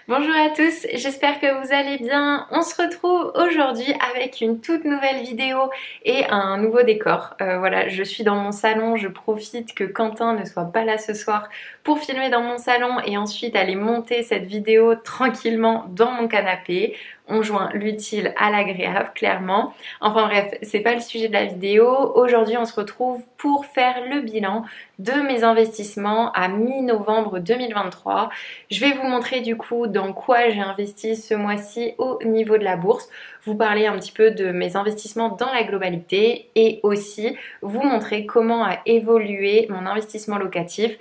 Bonjour à tous, j'espère que vous allez bien. On se retrouve aujourd'hui avec une toute nouvelle vidéo et un nouveau décor. Voilà, je suis dans mon salon, je profite que Quentin ne soit pas là ce soir pour filmer dans mon salon et ensuite aller monter cette vidéo tranquillement dans mon canapé. On joint l'utile à l'agréable, clairement. Enfin bref, c'est pas le sujet de la vidéo. Aujourd'hui, on se retrouve pour faire le bilan de mes investissements à mi-novembre 2023. Je vais vous montrer du coup dans quoi j'ai investi ce mois-ci au niveau de la bourse, vous parler un petit peu de mes investissements dans la globalité et aussi vous montrer comment a évolué mon investissement locatif.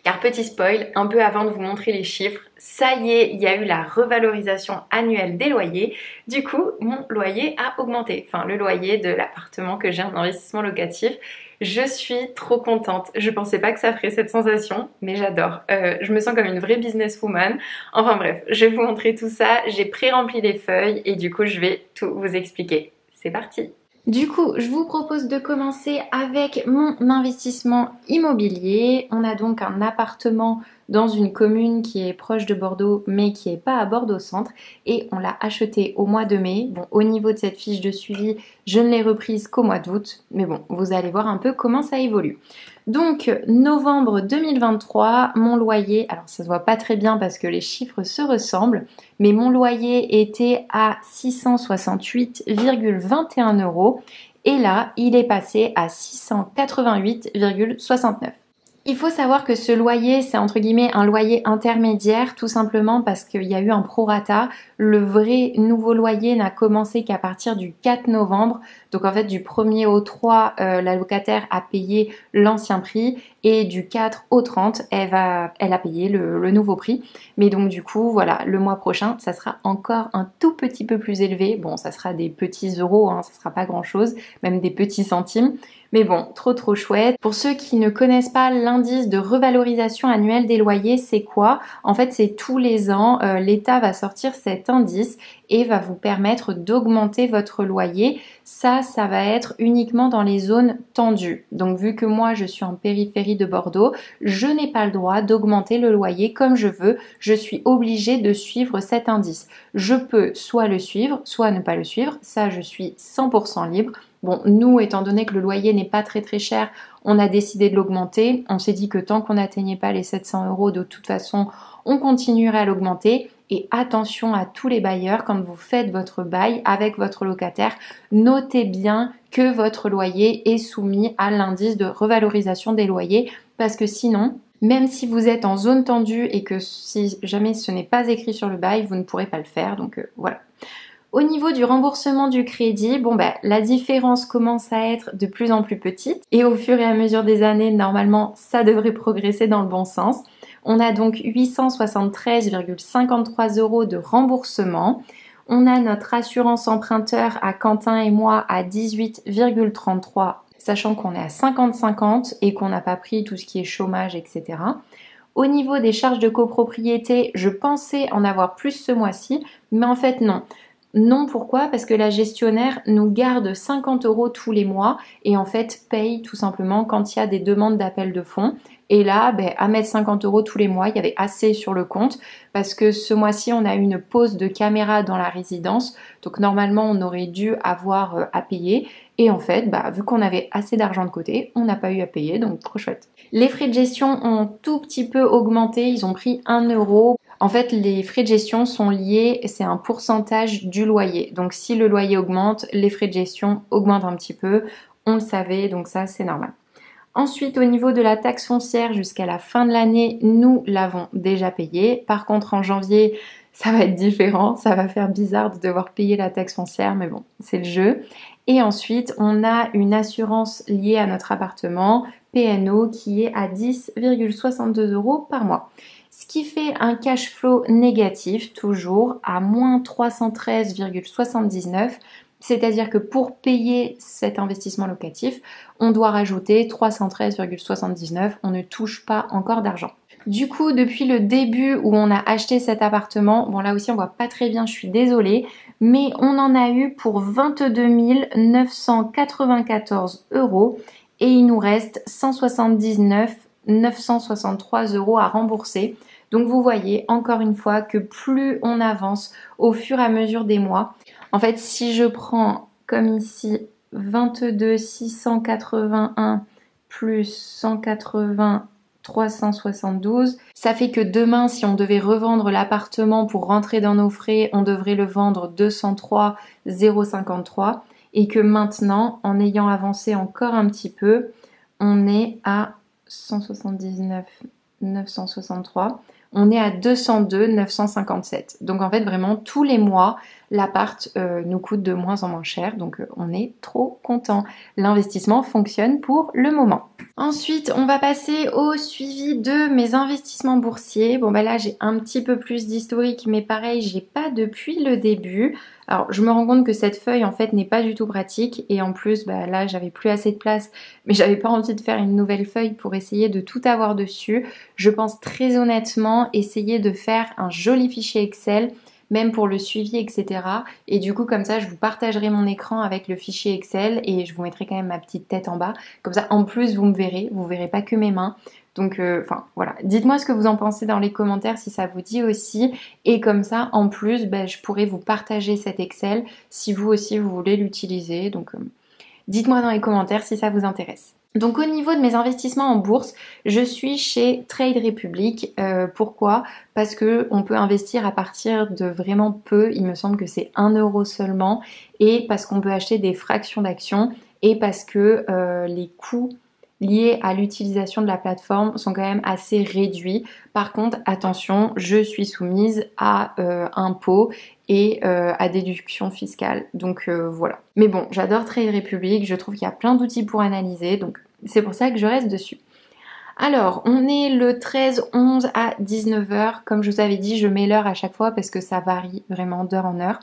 Car petit spoil, un peu avant de vous montrer les chiffres, ça y est, il y a eu la revalorisation annuelle des loyers. Du coup, mon loyer a augmenté. Enfin, le loyer de l'appartement que j'ai en investissement locatif. Je suis trop contente. Je pensais pas que ça ferait cette sensation, mais j'adore. Je me sens comme une vraie businesswoman. Enfin bref, je vais vous montrer tout ça. J'ai pré-rempli les feuilles et du coup, je vais tout vous expliquer. C'est parti! Du coup, je vous propose de commencer avec mon investissement immobilier. On a donc un appartement dans une commune qui est proche de Bordeaux, mais qui n'est pas à Bordeaux centre. Et on l'a acheté au mois de mai. Bon, au niveau de cette fiche de suivi, je ne l'ai reprise qu'au mois d'août. Mais bon, vous allez voir un peu comment ça évolue. Donc, novembre 2023, mon loyer, alors ça se voit pas très bien parce que les chiffres se ressemblent, mais mon loyer était à 668,21 € et là, il est passé à 688,69 €. Il faut savoir que ce loyer, c'est entre guillemets un loyer intermédiaire, tout simplement parce qu'il y a eu un prorata. Le vrai nouveau loyer n'a commencé qu'à partir du 4 novembre. Donc en fait, du 1er au 3, la locataire a payé l'ancien prix et du 4 au 30, elle a payé le nouveau prix. Mais donc du coup, voilà, le mois prochain, ça sera encore un tout petit peu plus élevé. Bon, ça sera des petits euros, hein, ça sera pas grand-chose, même des petits centimes. Mais bon, trop chouette. Pour ceux qui ne connaissent pas l'indice de revalorisation annuelle des loyers, c'est quoi? En fait, c'est tous les ans, l'État va sortir cet indice et va vous permettre d'augmenter votre loyer. Ça va être uniquement dans les zones tendues. Donc vu que moi je suis en périphérie de Bordeaux, je n'ai pas le droit d'augmenter le loyer comme je veux. Je suis obligée de suivre cet indice. Je peux soit le suivre, soit ne pas le suivre. Ça, je suis 100% libre. Bon, nous, étant donné que le loyer n'est pas très cher, on a décidé de l'augmenter. On s'est dit que tant qu'on n'atteignait pas les 700 €, de toute façon, on continuerait à l'augmenter. Et attention à tous les bailleurs, quand vous faites votre bail avec votre locataire, notez bien que votre loyer est soumis à l'indice de revalorisation des loyers parce que sinon, même si vous êtes en zone tendue et que si jamais ce n'est pas écrit sur le bail, vous ne pourrez pas le faire. Donc voilà. Au niveau du remboursement du crédit, la différence commence à être de plus en plus petite et au fur et à mesure des années, normalement, ça devrait progresser dans le bon sens. On a donc 873,53 € de remboursement. On a notre assurance emprunteur à Quentin et moi à 18,33, sachant qu'on est à 50-50 et qu'on n'a pas pris tout ce qui est chômage, etc. Au niveau des charges de copropriété, je pensais en avoir plus ce mois-ci, mais en fait non. Non, pourquoi? Parce que la gestionnaire nous garde 50 € tous les mois et en fait paye tout simplement quand il y a des demandes d'appel de fonds. Et là, à mettre 50 € tous les mois, il y avait assez sur le compte parce que ce mois-ci, on a eu une pause de caméra dans la résidence. Donc normalement, on aurait dû avoir à payer. Et en fait, vu qu'on avait assez d'argent de côté, on n'a pas eu à payer, donc trop chouette. Les frais de gestion ont tout petit peu augmenté, ils ont pris 1 €. En fait, les frais de gestion sont liés, c'est un pourcentage du loyer. Donc si le loyer augmente, les frais de gestion augmentent un petit peu. On le savait, donc ça c'est normal. Ensuite, au niveau de la taxe foncière, jusqu'à la fin de l'année, nous l'avons déjà payée. Par contre, en janvier, ça va être différent. Ça va faire bizarre de devoir payer la taxe foncière, mais bon, c'est le jeu. Et ensuite, on a une assurance liée à notre appartement, P&O, qui est à 10,62 € par mois. Ce qui fait un cash flow négatif, toujours, à moins 313,79 €. C'est-à-dire que pour payer cet investissement locatif, on doit rajouter 313,79 €. On ne touche pas encore d'argent. Du coup, depuis le début où on a acheté cet appartement, bon là aussi on voit pas très bien, je suis désolée, mais on en a eu pour 22 994 € et il nous reste 179 963 € à rembourser. Donc vous voyez encore une fois que plus on avance au fur et à mesure des mois, en fait si je prends comme ici 22 681 plus 180 372, ça fait que demain si on devait revendre l'appartement pour rentrer dans nos frais, on devrait le vendre 203 053 et que maintenant en ayant avancé encore un petit peu, on est à 179 963, on est à 202 957. Donc en fait vraiment tous les mois l'appart nous coûte de moins en moins cher, donc on est trop content. L'investissement fonctionne pour le moment. Ensuite, on va passer au suivi de mes investissements boursiers. Bon bah là j'ai un petit peu plus d'historique, mais pareil, j'ai pas depuis le début. Alors je me rends compte que cette feuille en fait n'est pas du tout pratique et en plus bah là j'avais plus assez de place, mais j'avais pas envie de faire une nouvelle feuille pour essayer de tout avoir dessus. Je pense très honnêtement essayer de faire un joli fichier Excel, même pour le suivi, etc. Et du coup, comme ça, je vous partagerai mon écran avec le fichier Excel et je vous mettrai quand même ma petite tête en bas. Comme ça, en plus, vous verrez pas que mes mains. Donc, voilà. Dites-moi ce que vous en pensez dans les commentaires si ça vous dit aussi. Et comme ça, en plus, je pourrais vous partager cet Excel si vous aussi, vous voulez l'utiliser. Donc, dites-moi dans les commentaires si ça vous intéresse. Donc au niveau de mes investissements en bourse, je suis chez Trade Republic. Pourquoi? Parce que on peut investir à partir de vraiment peu, il me semble que c'est 1 euro seulement, et parce qu'on peut acheter des fractions d'actions, et parce que les coûts liés à l'utilisation de la plateforme sont quand même assez réduits. Par contre, attention, je suis soumise à impôts et à déduction fiscale. Donc voilà. Mais bon, j'adore Trade Republic, je trouve qu'il y a plein d'outils pour analyser, donc c'est pour ça que je reste dessus. Alors, on est le 13-11 à 19h. Comme je vous avais dit, je mets l'heure à chaque fois parce que ça varie vraiment d'heure en heure.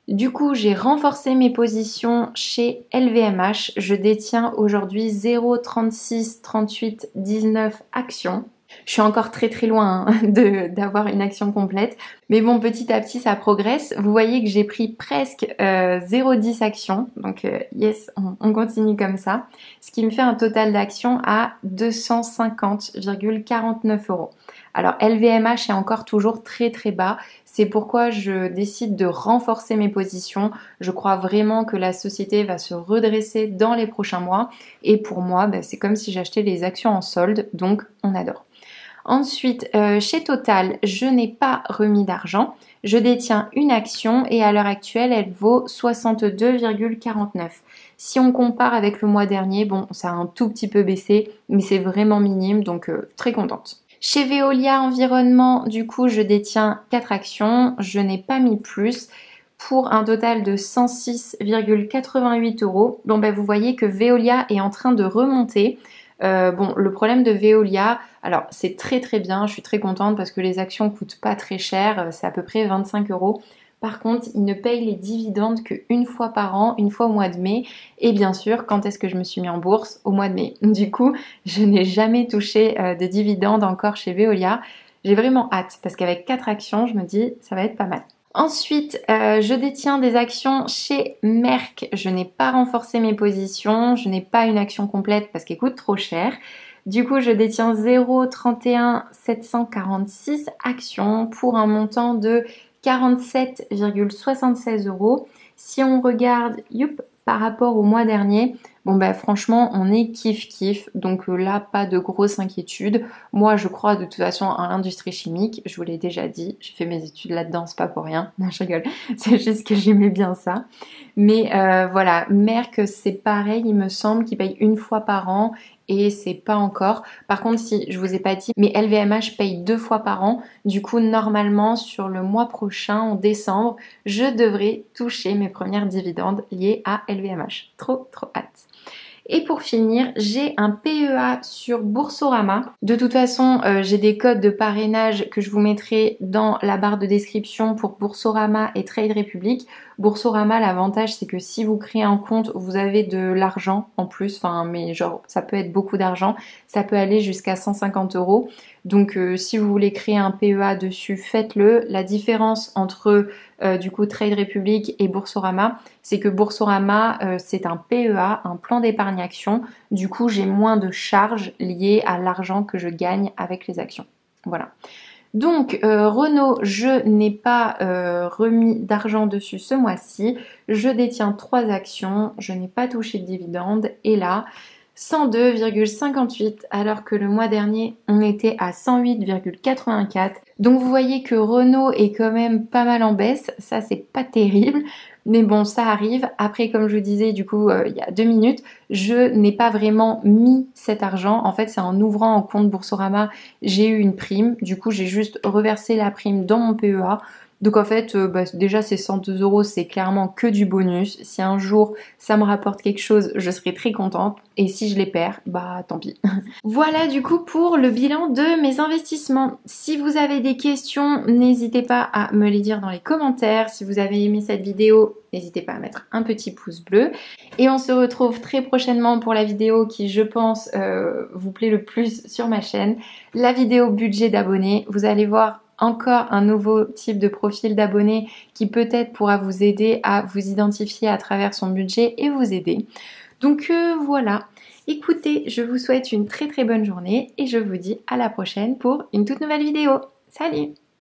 Du coup, j'ai renforcé mes positions chez LVMH. Je détiens aujourd'hui 0,363819 actions. Je suis encore très très loin d'avoir une action complète. Mais bon, petit à petit, ça progresse. Vous voyez que j'ai pris presque 0,10 actions. Donc yes, on continue comme ça. Ce qui me fait un total d'actions à 250,49 euros. Alors LVMH est encore toujours très très bas. C'est pourquoi je décide de renforcer mes positions. Je crois vraiment que la société va se redresser dans les prochains mois. Et pour moi, c'est comme si j'achetais les actions en solde. Donc on adore. Ensuite, chez Total, je n'ai pas remis d'argent. Je détiens une action et à l'heure actuelle, elle vaut 62,49. Si on compare avec le mois dernier, bon, ça a un tout petit peu baissé, mais c'est vraiment minime, donc très contente. Chez Veolia Environnement, du coup, je détiens 4 actions. Je n'ai pas mis plus pour un total de 106,88 euros. Bon, vous voyez que Veolia est en train de remonter. Bon, le problème de Veolia, alors c'est très très bien, je suis très contente parce que les actions coûtent pas très cher, c'est à peu près 25 euros. Par contre, ils ne payent les dividendes qu'une fois par an, une fois au mois de mai. Et bien sûr, quand est-ce que je me suis mis en bourse? Au mois de mai. Du coup, je n'ai jamais touché de dividendes encore chez Veolia. J'ai vraiment hâte parce qu'avec 4 actions, je me dis ça va être pas mal. Ensuite, je détiens des actions chez Merck. Je n'ai pas renforcé mes positions. Je n'ai pas une action complète parce qu'elle coûte trop cher. Du coup, je détiens 0,31 746 actions pour un montant de 47,76 euros. Si on regarde par rapport au mois dernier, bon franchement on est kiff. Donc là pas de grosse inquiétude. Moi je crois de toute façon à l'industrie chimique, je vous l'ai déjà dit, j'ai fait mes études là-dedans, c'est pas pour rien. Non, je rigole, c'est juste que j'aimais bien ça. Mais voilà, Merck c'est pareil, il me semble qu'il paye une fois par an et c'est pas encore. Par contre, si je vous ai pas dit, mais LVMH paye 2 fois par an. Du coup, normalement, sur le mois prochain, en décembre, je devrais toucher mes premières dividendes liées à LVMH. Trop hâte. Et pour finir, j'ai un PEA sur Boursorama. De toute façon, j'ai des codes de parrainage que je vous mettrai dans la barre de description pour Boursorama et Trade Republic. Boursorama, l'avantage c'est que si vous créez un compte, vous avez de l'argent en plus, mais genre ça peut être beaucoup d'argent, ça peut aller jusqu'à 150 euros. Donc si vous voulez créer un PEA dessus, faites-le. La différence entre du coup Trade Republic et Boursorama, c'est que Boursorama c'est un PEA, un plan d'épargne action. Du coup j'ai moins de charges liées à l'argent que je gagne avec les actions. Voilà. Donc Renault, je n'ai pas remis d'argent dessus ce mois-ci. Je détiens 3 actions, je n'ai pas touché de dividende et là 102,58 alors que le mois dernier on était à 108,84. Donc vous voyez que Renault est quand même pas mal en baisse, ça c'est pas terrible. Mais bon, ça arrive. Après, comme je vous disais, du coup, il y a 2 minutes, je n'ai pas vraiment mis cet argent. En fait, c'est en ouvrant un compte Boursorama, j'ai eu une prime. Du coup, j'ai juste reversé la prime dans mon PEA. Donc en fait, déjà ces 102 euros, c'est clairement que du bonus. Si un jour ça me rapporte quelque chose, je serai très contente. Et si je les perds, bah tant pis. Voilà du coup pour le bilan de mes investissements. Si vous avez des questions, n'hésitez pas à me les dire dans les commentaires. Si vous avez aimé cette vidéo, n'hésitez pas à mettre un petit pouce bleu. Et on se retrouve très prochainement pour la vidéo qui, je pense, vous plaît le plus sur ma chaîne. La vidéo budget d'abonnés. Vous allez voir encore un nouveau type de profil d'abonné qui peut-être pourra vous aider à vous identifier à travers son budget et vous aider. Donc voilà. Écoutez, je vous souhaite une très très bonne journée et je vous dis à la prochaine pour une toute nouvelle vidéo. Salut!